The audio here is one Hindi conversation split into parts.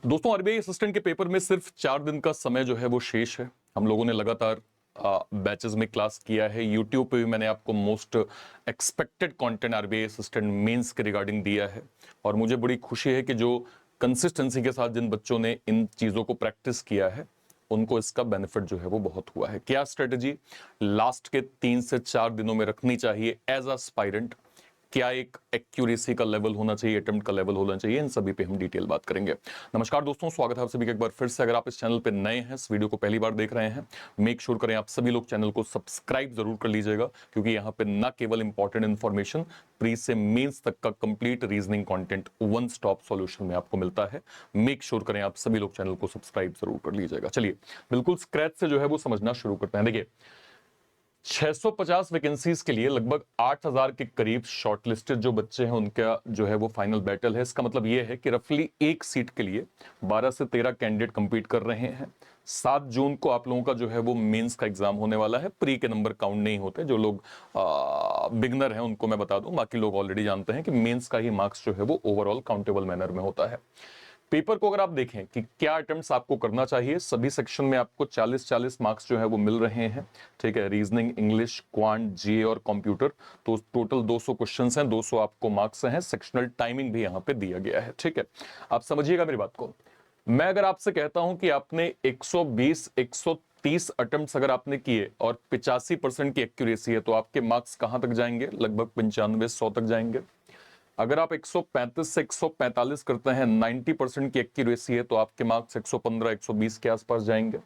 दोस्तों आरबीआई असिस्टेंट के पेपर में सिर्फ 4 दिन का समय जो है वो शेष है। हम लोगों ने लगातार बैचेस में क्लास किया है। यूट्यूब पे भी मैंने आपको most expected content RBI assistant mains के रिगार्डिंग दिया है और मुझे बड़ी खुशी है कि जो कंसिस्टेंसी के साथ जिन बच्चों ने इन चीज़ों को प्रैक्टिस किया है उनको इसका बेनिफिट जो है वो बहुत हुआ है। क्या स्ट्रेटजी लास्ट के 3 से 4 दिनों में रखनी चाहिए एज अ एस्पायरेंट, क्या एक एक्यूरेसी का लेवल होना चाहिए, अटेम्प्ट का लेवल होना चाहिए, इन सभी पे हम डिटेल बात करेंगे। नमस्कार दोस्तों, स्वागत है आप सभी का एक बार फिर से। अगर आप इस चैनल पे नए हैं, इस वीडियो को पहली बार देख रहे हैं, मेक श्योर करें आप सभी लोग चैनल को सब्सक्राइब जरूर कर लीजिएगा, क्योंकि यहाँ पे न केवल इंपॉर्टेंट इंफॉर्मेशन, प्री से मेंस तक का complete reasoning content one stop solution में आपको मिलता है। मेक श्योर करें आप सभी लोग चैनल को सब्सक्राइब जरूर कर लीजिएगा। चलिए बिल्कुल स्क्रैच से जो है वो समझना शुरू करते हैं। देखिए 650 वैकेंसीज के लिए लगभग 8000 के करीब शॉर्टलिस्टेड जो बच्चे हैं उनका जो है वो फाइनल बैटल है। इसका मतलब ये है कि रफली एक सीट के लिए 12 से 13 कैंडिडेट कंपीट कर रहे हैं। 7 जून को आप लोगों का जो है वो मेंस का एग्जाम होने वाला है। प्री के नंबर काउंट नहीं होते, जो लोग बिगनर हैं उनको मैं बता दूं, बाकी लोग ऑलरेडी जानते हैं कि मेंस का ही मार्क्स जो है वो ओवरऑल काउंटेबल मैनर में होता है। पेपर को अगर आप देखें कि क्या अटेम्प्ट्स आपको करना चाहिए, सभी सेक्शन में आपको 40-40 मार्क्स जो है वो मिल रहे हैं। ठीक है, रीजनिंग, इंग्लिश, क्वांट, जीए और कंप्यूटर, तो टोटल 200 क्वेश्चंस हैं, 200 आपको मार्क्स हैं। सेक्शनल टाइमिंग भी यहां पे दिया गया है। ठीक है, आप समझिएगा मेरी बात को। मैं अगर आपसे कहता हूं कि आपने 120-130 अटेम्प्ट्स अगर आपने किए और 85% की एक्यूरेसी है, तो आपके मार्क्स कहां तक जाएंगे? लगभग 95-100 तक जाएंगे। अगर आप 135 से 145 करते हैं, 90% की एक्यूरेसी है, तो आपके मार्क्स 115-120 के आसपास जाएंगे।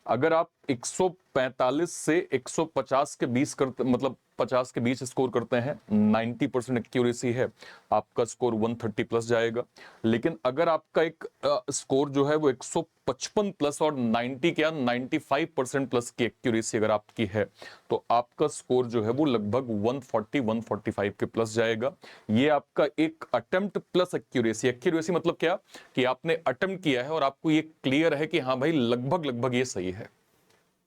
अगर आप 145 से 150 के 20 करते, मतलब 50 के बीच स्कोर करते हैं, 90% एक्यूरेसी है, आपका स्कोर 130 प्लस जाएगा। लेकिन अगर आपका एक स्कोर जो है वो 155 प्लस और 90 क्या 95% प्लस की एक्यूरेसी अगर आपकी है, तो आपका स्कोर जो है वो लगभग 140-145 के प्लस जाएगा। ये आपका एक अटेम्प्ट प्लस एक्यूरेसी। एक्यूरेसी मतलब क्या कि आपने अटेम्प्ट किया है और आपको ये क्लियर है कि हाँ भाई लगभग लगभग ये सही है।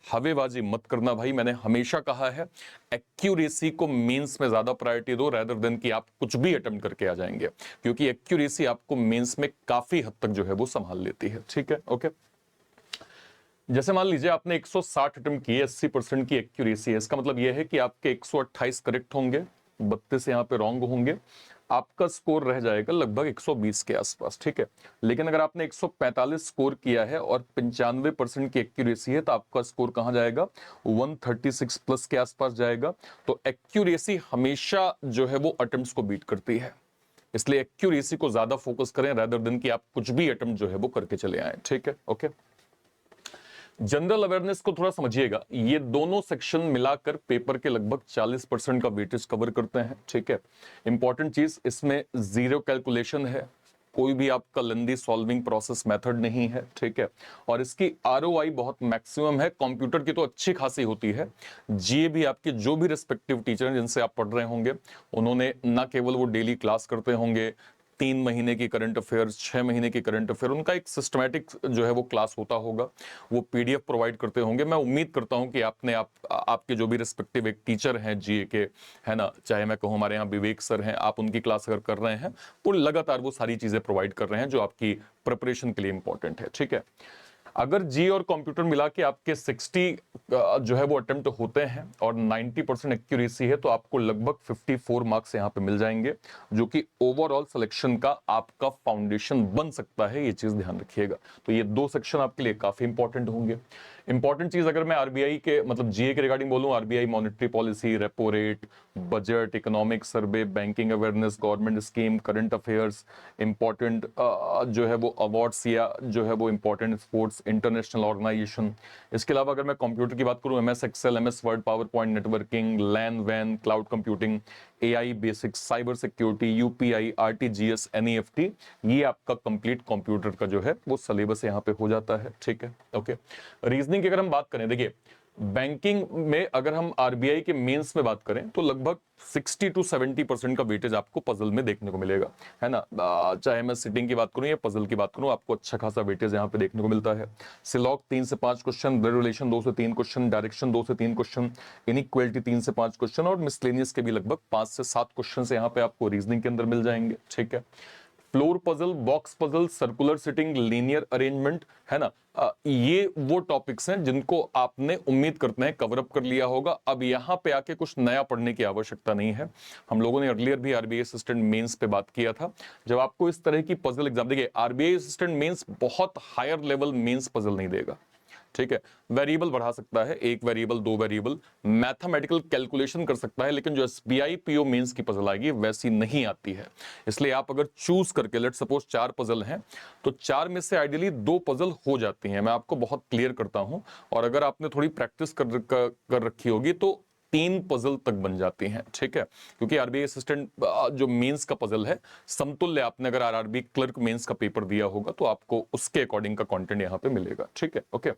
हवेबाजी मत करना भाई, मैंने हमेशा कहा है एक्यूरेसी को मेंस में ज्यादा प्रायोरिटी दो रेदर देन कि आप कुछ भी अटेम्प्ट करके आ जाएंगे, क्योंकि एक्यूरेसी आपको मेंस में काफी हद तक जो है वो संभाल लेती है। ठीक है, ओके। जैसे मान लीजिए आपने 160 अटेम्प्ट किए, 80% की एक्यूरेसी है, इसका मतलब यह है कि आपके 128 करेक्ट होंगे, 32 यहां पे रॉन्ग होंगे, आपका स्कोर रह जाएगा लगभग 120 के आसपास। ठीक है, लेकिन अगर आपने 145 स्कोर किया है और 95% की एक्यूरेसी है, तो आपका स्कोर कहां जाएगा? 136 प्लस के आसपास जाएगा। तो एक्यूरेसी हमेशा जो है वो अटेम्प्ट्स को बीट करती है, इसलिए एक्यूरेसी को ज्यादा फोकस करें रेदर देन कि आप कुछ भी अटेम्प्ट जो है वो करके चले आए। ठीक है, ओके। जनरल अवेयरनेस को थोड़ा समझिएगा। ये दोनों सेक्शन मिलाकर पेपर के लगभग 40% का वेटेज कवर करते हैं। ठीक है, इंपॉर्टेंट चीज इसमें जीरो कैलकुलेशन है, कोई भी आपका लेंदी सॉल्विंग प्रोसेस मेथड नहीं है। ठीक है, और इसकी आरओआई बहुत मैक्सिमम है। कंप्यूटर की तो अच्छी खासी होती है। जीए भी आपके जो भी रिस्पेक्टिव टीचर हैं जिनसे आप पढ़ रहे होंगे, उन्होंने ना केवल वो डेली क्लास करते होंगे, 3 महीने की करंट अफेयर्स, 6 महीने की करंट अफेयर, उनका एक सिस्टमैटिक जो है वो क्लास होता होगा, वो पीडीएफ प्रोवाइड करते होंगे। मैं उम्मीद करता हूं कि आपके जो भी रिस्पेक्टिव एक टीचर हैं जीए के, है ना, चाहे मैं कहूं हमारे यहाँ विवेक सर हैं, आप उनकी क्लास अगर कर रहे हैं, वो लगातार वो सारी चीजें प्रोवाइड कर रहे हैं जो आपकी प्रिपरेशन के लिए इंपॉर्टेंट है। ठीक है, अगर जी और कंप्यूटर मिला के आपके 60 जो है वो अटेम्प्ट होते हैं और 90% एक्यूरेसी है, तो आपको लगभग 54 मार्क्स यहां पे मिल जाएंगे, जो कि ओवरऑल सिलेक्शन का आपका फाउंडेशन बन सकता है। ये चीज ध्यान रखिएगा। तो ये दो सेक्शन आपके लिए काफी इंपॉर्टेंट होंगे। इंपॉर्टेंट चीज अगर मैं आरबीआई के मतलब जीए के रिगार्डिंग बोलूं, RBI monetary policy, repo rate, budget, economic survey, banking awareness, government scheme, current affairs, important जो है वो अवार्ड्स या जो है वो इंपॉर्टेंट स्पोर्ट्स, इंटरनेशनल ऑर्गेनाइजेशन। इसके अलावा अगर मैं कंप्यूटर की बात करूं, MS Excel, MS Word, PowerPoint, networking, LAN वैन, cloud computing, AI basics, cyber security, UPI, RTGS, NEFT, ये आपका कंप्लीट कंप्यूटर का जो है वो सिलेबस यहाँ पे हो जाता है। ठीक है, ओके। रीजनिंग की अगर हम बात करें, देखिए बैंकिंग में अगर हम आरबीआई के मेंस में बात करें, तो लगभग 60-70% का वेटेज आपको पजल में देखने को मिलेगा, है ना। चाहे मैं सिटिंग की बात करूं या पजल की बात करूं, आपको अच्छा खासा वेटेज यहां पे देखने को मिलता है। सिलॉक 3 से 5 क्वेश्चन, ब्लड रिलेशन 2 से 3 क्वेश्चन, डायरेक्शन 2 से 3 क्वेश्चन, इनइक्वालिटी 3 से 5 क्वेश्चन और मिसलेनियस के भी लगभग 5 से 7 क्वेश्चन यहां पे आपको रीजनिंग के अंदर मिल जाएंगे। ठीक है, floor puzzle, box puzzle, circular sitting, linear arrangement, है ना, ये वो टॉपिक्स हैं जिनको आपने उम्मीद करते हैं कवर अप कर लिया होगा। अब यहां पे आके कुछ नया पढ़ने की आवश्यकता नहीं है। हम लोगों ने अर्लियर भी आरबीआई असिस्टेंट मेंस पे बात किया था। जब आपको इस तरह की पजल एग्जाम, देखिए आरबीआई असिस्टेंट मेंस बहुत हायर लेवल मेंस पजल नहीं देगा, ठीक है। वेरिएबल बढ़ा सकता है, एक वेरिएबल, दो वेरिएबल, मैथमेटिकल कैलकुलेशन कर सकता है, लेकिन जो एसबीआई पीओ मेंस की पजल आएगी वैसी नहीं आती है। इसलिए आप अगर चूज करके, लेट सपोज 4 पजल हैं, तो 4 में से आइडियली 2 पजल हो जाती हैं। मैं आपको बहुत क्लियर करता हूं, और अगर आपने थोड़ी प्रैक्टिस कर रखी होगी तो 3 पजल तक बन जाती हैं, ठीक है। क्योंकि आरबीआई असिस्टेंट जो मेंस का पजल है, समतुल्य आपने अगर आरआरबी क्लर्क मेंस का पेपर दिया होगा तो आपको उसके अकॉर्डिंग का कंटेंट यहां पे मिलेगा, ठीक है, ओके।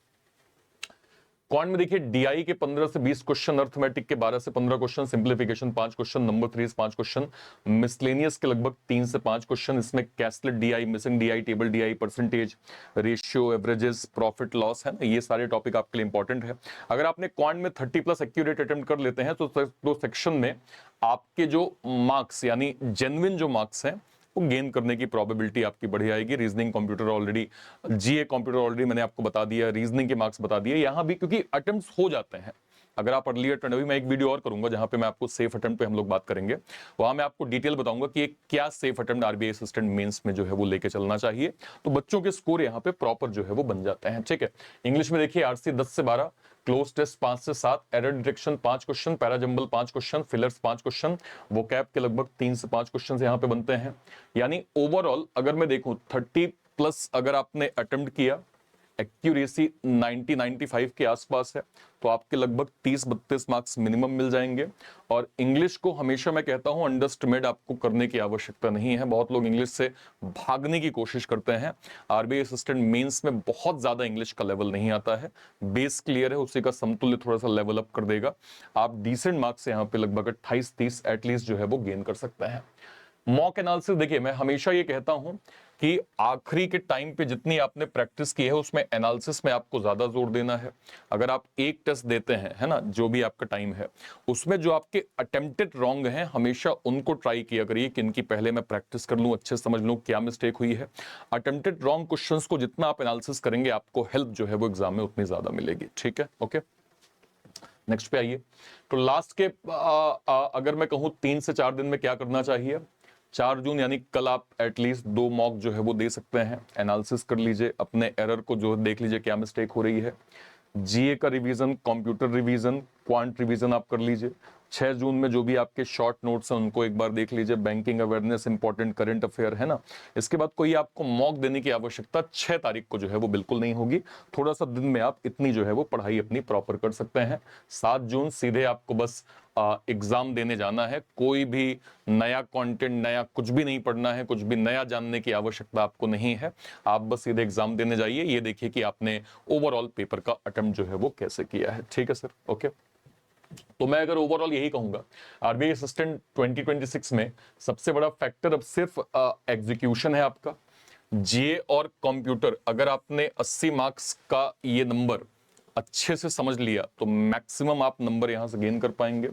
क्वांट में देखिए डीआई के 15 से 20 क्वेश्चन, अर्थमेटिक के 12 से 15 क्वेश्चन, सिंप्लीफिकेशन 5 क्वेश्चन, नंबर थ्रीज 5 क्वेश्चन, मिसलेनियस के लगभग 3 से 5 क्वेश्चन। इसमें caselet DI, missing DI, table DI, percentage, ratio, averages, profit loss, है ना, ये सारे टॉपिक आपके लिए इंपॉर्टेंट है। अगर आपने क्वांट में 30+ एक्यूरेट अटेम्प्ट कर लेते हैं तो सेक्शन में आपके जो मार्क्स, यानी जेन्युइन जो मार्क्स हैं, वो गेन करने की प्रोबेबिलिटी आपकी बढ़ जाएगी। रीजनिंग कंप्यूटर ऑलरेडी, जीए कंप्यूटर ऑलरेडी मैंने आपको बता दिया, रीजनिंग के मार्क्स बता दिए। यहां भी क्योंकि अटेम्प्ट्स हो जाते हैं, अगर आप अर्ली अटेम्प्ट, अभी मैं एक वीडियो और करूंगा जहां पे मैं आपको सेफ अटेम्प्ट पे हम लोग बात करेंगे, वहां मैं आपको डिटेल बताऊंगा कि क्या safe attempt RBI assistant mains में जो है वो लेके चलना चाहिए, तो बच्चों के स्कोर यहाँ पे प्रॉपर जो है वो बन जाते हैं, ठीक है। इंग्लिश में देखिए आरसी 10 से 12, क्लोज टेस्ट 5 से 7, error detection 5 question, parajumble 5 question, fillers 5 question, vocab के लगभग 3 से 5 क्वेश्चन यहाँ पे बनते हैं। यानी ओवरऑल अगर मैं देखूं 30+ अगर आपने अटेम्प्ट किया, एक्यूरेसी 90-95 के आसपास है, तो आपके लगभग 30-32 मार्क्स मिनिमम मिल जाएंगे। और इंग्लिश को हमेशा मैं कहता हूं अंडरएस्टिमेट आपको करने की आवश्यकता नहीं है। बहुत लोग इंग्लिश से भागने की कोशिश करते हैं। आरबीआई असिस्टेंट मेंस में बहुत ज्यादा इंग्लिश का लेवल नहीं आता है, बेस क्लियर है, उसी का समतुल्य थोड़ा सा लेवल अप कर देगा। आप डिसेंट मार्क्स से यहाँ पे लगभग 28-30 एटलीस्ट जो है वो गेन कर सकते हैं। मॉक एनालिसिस देखिए, मैं हमेशा ये कहता हूं कि आखिरी के टाइम पे जितनी आपने प्रैक्टिस की है उसमें एनालिसिस में आपको ज्यादा जोर देना है। अगर आप एक टेस्ट देते हैं, है ना, जो भी आपका टाइम है, उसमें जो आपके अटेम्प्टेड रॉन्ग हैं हमेशा उनको ट्राई किया करिए कि इनकी पहले मैं प्रैक्टिस कर लूं, अच्छे समझ लूं क्या मिस्टेक हुई है। अटेम्प्टेड रॉन्ग क्वेश्चंस को जितना आप एनालिसिस करेंगे आपको हेल्प जो है वो एग्जाम में उतनी ज्यादा मिलेगी, ठीक है, ओके। नेक्स्ट पे आइए। तो लास्ट के अगर मैं कहूं 3 से 4 दिन में क्या करना चाहिए, 4 जून यानी कल आप एटलीस्ट 2 मॉक जो है वो दे सकते हैं। एनालिसिस कर लीजिए, अपने एरर को जो देख लीजिए क्या मिस्टेक हो रही है। जीए का revision, computer revision, quant revision आप कर लीजिए। 6 जून में जो भी आपके शॉर्ट नोट्स हैं उनको एक बार देख लीजिए। Banking awareness, important current affair, है ना। इसके बाद कोई आपको मॉक देने की आवश्यकता 6 तारीख को जो है वो बिल्कुल नहीं होगी। थोड़ा सा दिन में आप इतनी जो है वो पढ़ाई अपनी प्रॉपर कर सकते हैं। 7 जून सीधे आपको बस एग्जाम देने जाना है। कोई भी नया कंटेंट, नया कुछ भी नहीं पढ़ना है, कुछ भी नया जानने की आवश्यकता आपको नहीं है। आप बस सीधे एग्जाम देने जाइए, ये देखिए कि आपने ओवरऑल पेपर का अटेम्प्ट जो है वो कैसे किया है, ठीक है सर, ओके। तो मैं अगर ओवरऑल यही कहूंगा, आरबीआई असिस्टेंट 2026 में सबसे बड़ा फैक्टर अब सिर्फ एग्जीक्यूशन है आपका। जीए और कंप्यूटर अगर आपने 80 मार्क्स का ये नंबर अच्छे से समझ लिया तो मैक्सिमम आप नंबर यहां से गेन कर पाएंगे।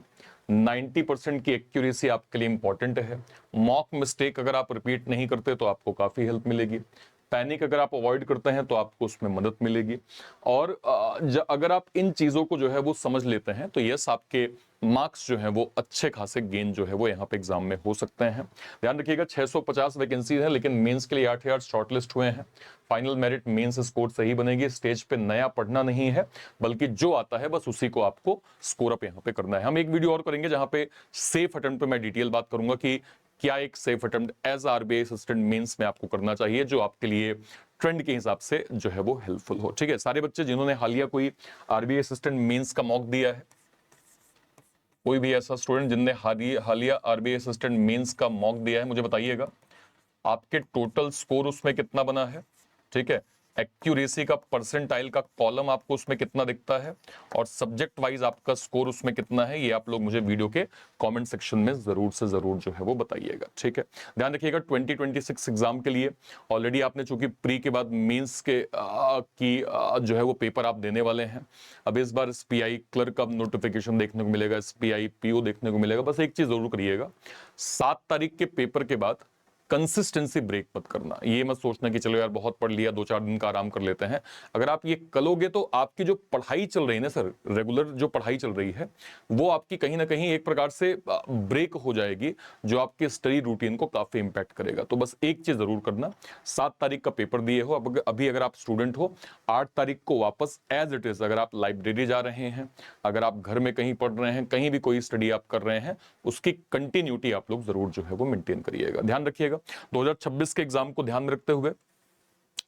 90% की एक्यूरेसी आपके लिए इंपॉर्टेंट है। मॉक मिस्टेक अगर आप रिपीट नहीं करते तो आपको काफी हेल्प मिलेगी। पैनिक अगर आप अवॉइड करते हैं तो आपको उसमें मदद मिलेगी। और अगर आप इन चीजों को जो है वो समझ लेते हैं तो यस, आपके मार्क्स जो है वो अच्छे खासे गेन जो है वो यहाँ पे एग्जाम में हो सकते हैं। ध्यान रखिएगा 650 वैकेंसी है, लेकिन मेंस के लिए 8000 शॉर्टलिस्ट हुए हैं। फाइनल मेरिट मेंस स्कोर सही बनेगी। स्टेज पे नया पढ़ना नहीं है, बल्कि जो आता है बस उसी को आपको स्कोर अप यहाँ पे करना है। हम एक वीडियो और करेंगे जहां पे सेफ अटेम्प्ट पे मैं डिटेल बात करूंगा कि क्या एक safe attempt as RBI assistant mains में आपको करना चाहिए, जो आपके लिए ट्रेंड के हिसाब से जो है वो हेल्पफुल हो, ठीक है। सारे बच्चे जिन्होंने हालिया कोई आरबीआई असिस्टेंट मेंस का मॉक दिया है, कोई भी ऐसा स्टूडेंट जिनने हालिया आरबीआई असिस्टेंट मेंस का मॉक दिया है, मुझे बताइएगा आपके टोटल स्कोर उसमें कितना बना है, ठीक है। एक्यूरेसी का परसेंटाइल का कॉलम आपको उसमें कितना दिखता है, और सब्जेक्ट वाइज आपका स्कोर उसमें कितना है, ये आप लोग मुझे वीडियो के कमेंट सेक्शन में जरूर से जरूर जो है वो बताइएगा, ठीक है। ध्यान रखिएगा 2026 एग्जाम के लिए ऑलरेडी आपने चूंकि प्री के बाद मेंस के जो है वो पेपर आप देने वाले हैं। अब इस बार एसपीआई क्लर्क का नोटिफिकेशन देखने को मिलेगा, एसपीआई पीओ देखने को मिलेगा। बस एक चीज जरूर करिएगा, 7 तारीख के पेपर के बाद कंसिस्टेंसी ब्रेक मत करना। ये मत सोचना कि चलो यार बहुत पढ़ लिया, 2-4 दिन का आराम कर लेते हैं। अगर आप ये करोगे तो आपकी जो पढ़ाई चल रही है ना सर, रेगुलर जो पढ़ाई चल रही है, वो आपकी कहीं ना कहीं एक प्रकार से ब्रेक हो जाएगी, जो आपके स्टडी रूटीन को काफी इंपैक्ट करेगा। तो बस एक चीज जरूर करना, 7 तारीख का पेपर दिए हो, अब अभी अगर आप स्टूडेंट हो, 8 तारीख को वापस एज इट इज, अगर आप लाइब्रेरी जा रहे हैं, अगर आप घर में कहीं पढ़ रहे हैं, कहीं भी कोई स्टडी आप कर रहे हैं, उसकी कंटिन्यूटी आप लोग जरूर जो है वो मेंटेन करिएगा, ध्यान रखिएगा। 2026 के एग्जाम को ध्यान में रखते हुए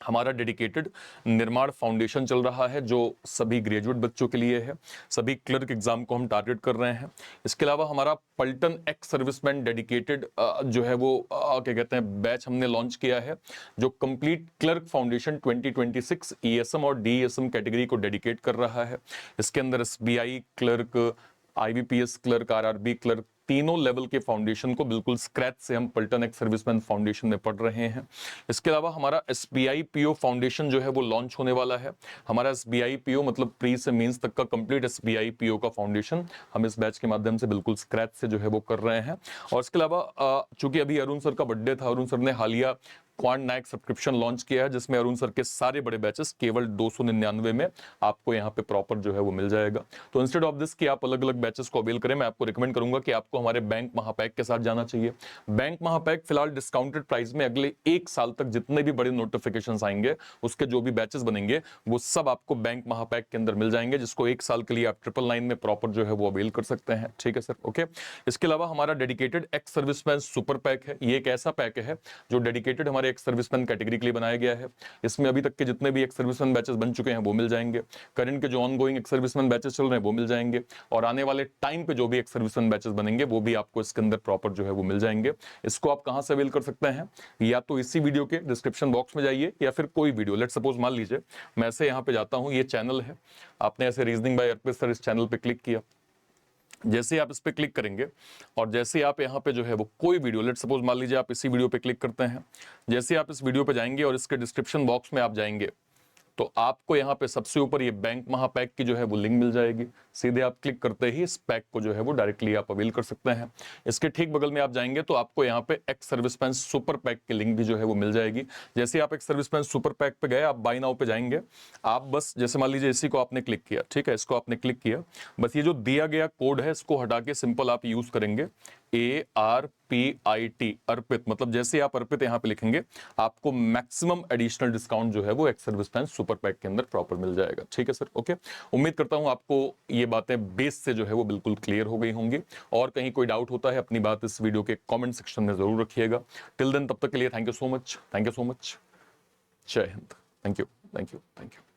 हमारा डेडिकेटेड निर्माण फाउंडेशन चल रहा है, जो सभी ग्रेजुएट बच्चों के लिए है। सभी क्लर्क एग्जाम को हम टारगेट कर रहे हैं। इसके अलावा हमारा पलटन एक्स सर्विसमैन डेडिकेटेड जो है वो क्या कहते हैं बैच हमने लॉन्च किया है, जो कंप्लीट क्लर्क फाउंडेशन 2026 ईएसएम और डीएसएम कैटेगरी को डेडिकेट कर रहा है। इसके अंदर SBI clerk, IBPS clerk, RRB clerk, तीनों लेवल के फाउंडेशन को बिल्कुल स्क्रैच से हम पलटन एक्स सर्विसमैन फाउंडेशन में पढ़ रहे हैं। इसके अलावा हमारा एसबीआई पीओ फाउंडेशन जो है वो लॉन्च होने वाला है। हमारा एसबीआई पीओ मतलब प्री से मेंस तक का कंप्लीट एसबीआई पीओ का फाउंडेशन हम इस बैच के माध्यम से बिल्कुल स्क्रैच से जो है वो कर रहे हैं। और इसके अलावा चूंकि अभी अरुण सर का बर्थडे था, अरुण सर ने हालिया क्वांट नायक सब्सक्रिप्शन लॉन्च किया है, जिसमें अरुण सर के सारे बड़े बैचेस केवल 299 में आपको यहाँ पे प्रॉपर जो है वो मिल जाएगा। तो इंस्टेड ऑफ दिस कि आप अलग अलग बैचेस को अवेल करें, मैं आपको रिकमेंड करूंगा कि आपको हमारे बैंक महापैक के साथ जाना चाहिए। बैंक महापैक फिलहाल डिस्काउंटेड प्राइस में अगले 1 साल तक जितने भी बड़े नोटिफिकेशंस आएंगे, उसके जो भी बैचेस बनेंगे, वो सब आपको बैंक महापैक के अंदर मिल जाएंगे, जिसको 1 साल के लिए आप 999 में प्रॉपर जो है वो अवेल कर सकते हैं। ठीक है सर, ओके। इसके अलावा हमारा dedicated ex serviceman super pack है। ये एक ऐसा पैक है जो डेडिकेटेड हमारे एक्स सर्विसमैन कैटेगरी के लिए बनाया गया है। इसमें अभी तक के जितने भी एक्स सर्विसमैन बैचेस बन चुके हैं वो मिल जाएंगे, करंट के जो ऑनगोइंग एक्स सर्विसमैन बैचेस चल रहे हैं वो मिल जाएंगे, और आने वाले टाइम पे जो भी एक्स सर्विसमैन बैचेस बनेंगे वो भी आपको इसके अंदर प्रॉपर जो है वो मिल जाएंगे। इसको आप कहां से अवेल कर सकते हैं, या तो इसी वीडियो के डिस्क्रिप्शन बॉक्स में जाइए, या फिर कोई वीडियो, लेट सपोज मान लीजिए मैं ऐसे यहाँ पे जाता हूँ, ये चैनल है, आपने ऐसे रीजनिंग बाय अर्पित सर इस चैनल पे क्लिक किया, जैसे आप इस पे क्लिक करेंगे और जैसे आप यहाँ पे जो है वो कोई वीडियो, लेट सपोज मान लीजिए आप इसी वीडियो पे क्लिक करते हैं, जैसे आप इस वीडियो पे जाएंगे और इसके डिस्क्रिप्शन बॉक्स में आप जाएंगे, तो आपको यहाँ पे सबसे ऊपर ये बैंक महापैक की जो है वो लिंक मिल जाएगी। सीधे आप क्लिक करते ही इस पैक को जो है वो डायरेक्टली आप अवेल कर सकते हैं। इसके ठीक बगल में आप जाएंगे तो आपको यहाँ पे एक्स सर्विसमैन सुपर पैक की लिंक भी जो है वो मिल जाएगी। जैसे आप एक्स सर्विसमैन सुपर पैक पे गए, आप बाय नाउ पे जाएंगे, आप बस जैसे मान लीजिए इसी को आपने क्लिक किया, ठीक है, इसको आपने क्लिक किया, बस ये जो दिया गया कोड है इसको हटा के सिंपल आप यूज करेंगे ARPIT, अर्पित, मतलब जैसे आप अर्पित यहाँ पे लिखेंगे आपको मैक्सिमम एडिशनल डिस्काउंट जो है वो एक्स सर्विसमैन सुपर पैक के अंदर प्रॉपर मिल जाएगा। ठीक है सर, ओके। उम्मीद करता हूं आपको ये बातें बेस से जो है वो बिल्कुल क्लियर हो गई होंगी, और कहीं कोई डाउट होता है अपनी बात इस वीडियो के कमेंट सेक्शन में जरूर रखिएगा। टिल देन, तब तक के लिए thank you so much, thank you so much, जय हिंद, thank you, thank you, thank you.